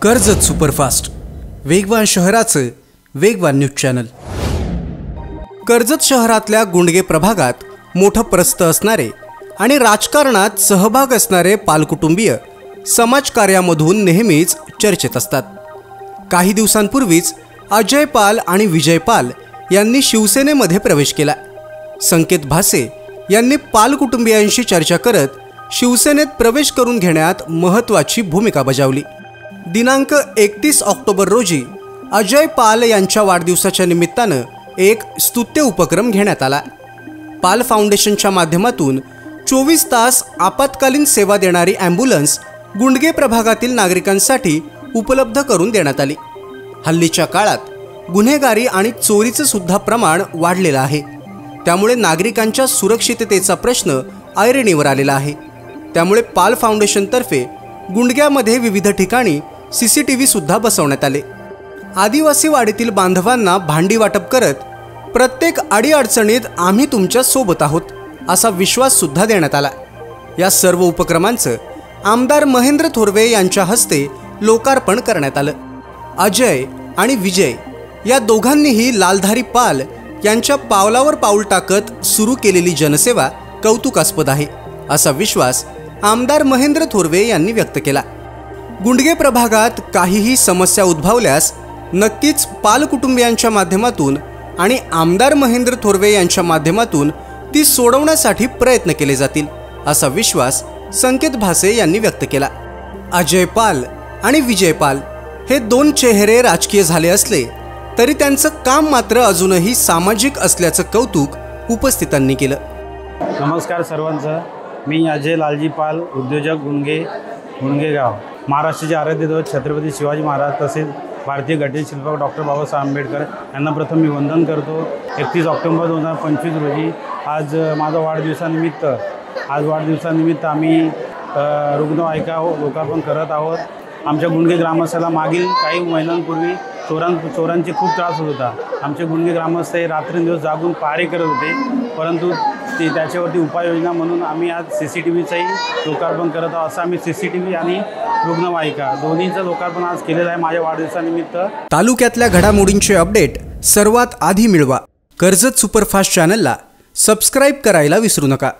Karjat superfast वेगवान शहराचे वेगवान न्यूज चॅनल। कर्जत शहरातल्या गुंडगे प्रभागात मोठं प्रस्थ असणारे आणि राजकारणात सहभाग असणारे पालकुटुंबीय समाजकार्यामधून नेहमीच चर्चेत असतात। काही दिवसांपूर्वीच अजय पाल आणि विजय पाल यांनी शिवसेनेमध्ये प्रवेश केला। संकेत भासे यांनी पाल कुटुंबियांशी चर्चा करत शिवसेनेत प्रवेश करून घेण्यात महत्त्वाची भूमिका बजावली। दिनांक 31 ऑक्टोबर रोजी अजय पाल यांच्या वाढदिवसाच्या निमित्तानं एक स्तुत्य उपक्रम घेण्यात आला। पाल फाउंडेशनच्या माध्यमातून 24 तास आपत्कालीन सेवा देणारी ॲम्ब्युलन्स गुंडगे प्रभागातील नागरिकांसाठी उपलब्ध करून देण्यात आली। हल्लीच्या काळात गुन्हेगारी आणि चोरीचं सुद्धा प्रमाण वाढलेलं आहे, त्यामुळे नागरिकांच्या सुरक्षिततेचा प्रश्न ऐरणीवर आलेला आहे। त्यामुळे पाल फाउंडेशनतर्फे गुंडग्यामध्ये विविध ठिकाणी CCTV सुद्धा बसवण्यात आले। आदिवासी वाडीतील बांधवांना भांडी वाटप करत प्रत्येक अडीअडचणीत आम्ही तुमच्या सोबत आहोत असा विश्वास सुद्धा देण्यात आला। या सर्व उपक्रमांचं आमदार महेंद्र थोरवे यांच्या हस्ते लोकार्पण करण्यात आलं। अजय आणि विजय या दोघांनीही लालधारी पाल यांच्या पावलावर पाऊल टाकत सुरू केलेली जनसेवा कौतुकास्पद आहे असा विश्वास आमदार महेंद्र थोरवे यांनी व्यक्त केला। गुंडगे प्रभागात काहीही समस्या उद्भवल्यास नक्कीच पाल कुटुंबियांच्या माध्यमातून आणि आमदार महेंद्र थोरवे यांच्या माध्यमातून ती सोडवण्यासाठी प्रयत्न केले जातील असा विश्वास संकेत भासे यांनी व्यक्त केला। अजय पाल आणि विजय पाल हे दोन चेहरे राजकीय झाले असले तरी त्यांचं काम मात्र अजूनही सामाजिक असल्याचं कौतुक उपस्थितांनी केलं। नमस्कार सर्वांचं, मी अजय लालजी पाल, उद्योजक, गुंडगेगाव। महाराष्ट्राचे आराध्य दैवत छत्रपती शिवाजी महाराज तसेच भारतीय घटनेचे शिल्पकार डॉक्टर बाबासाहेब आंबेडकर यांना प्रथम मी वंदन करतो। 31 ऑक्टोबर 2025 रोजी आज माझा वाढदिवसानिमित्त आम्ही रुग्णवाहिका लोकार्पण करत आहोत। आमच्या गुंडगे ग्रामस्थाला मागील काही महिन्यांपूर्वी चोरांची खूप त्रास होत होता। आमचे गुंडगे ग्रामस्थ हे रात्रंदिवस जागून पहारे करत होते, परंतु त्याच्यावरती उपाययोजना म्हणून आम्ही आज CCTVचंही लोकार्पण करत आहोत। असं आम्ही CCTV आणि रुग्णवाहिका दोन्हीचं लोकार्पण आज केलेलं आहे माझ्या वाढदिवसानिमित्त। तालुक्यातल्या घडामोडींचे अपडेट सर्वात आधी मिळवा कर्जत सुपरफास्ट चॅनलला सबस्क्राईब करायला विसरू नका।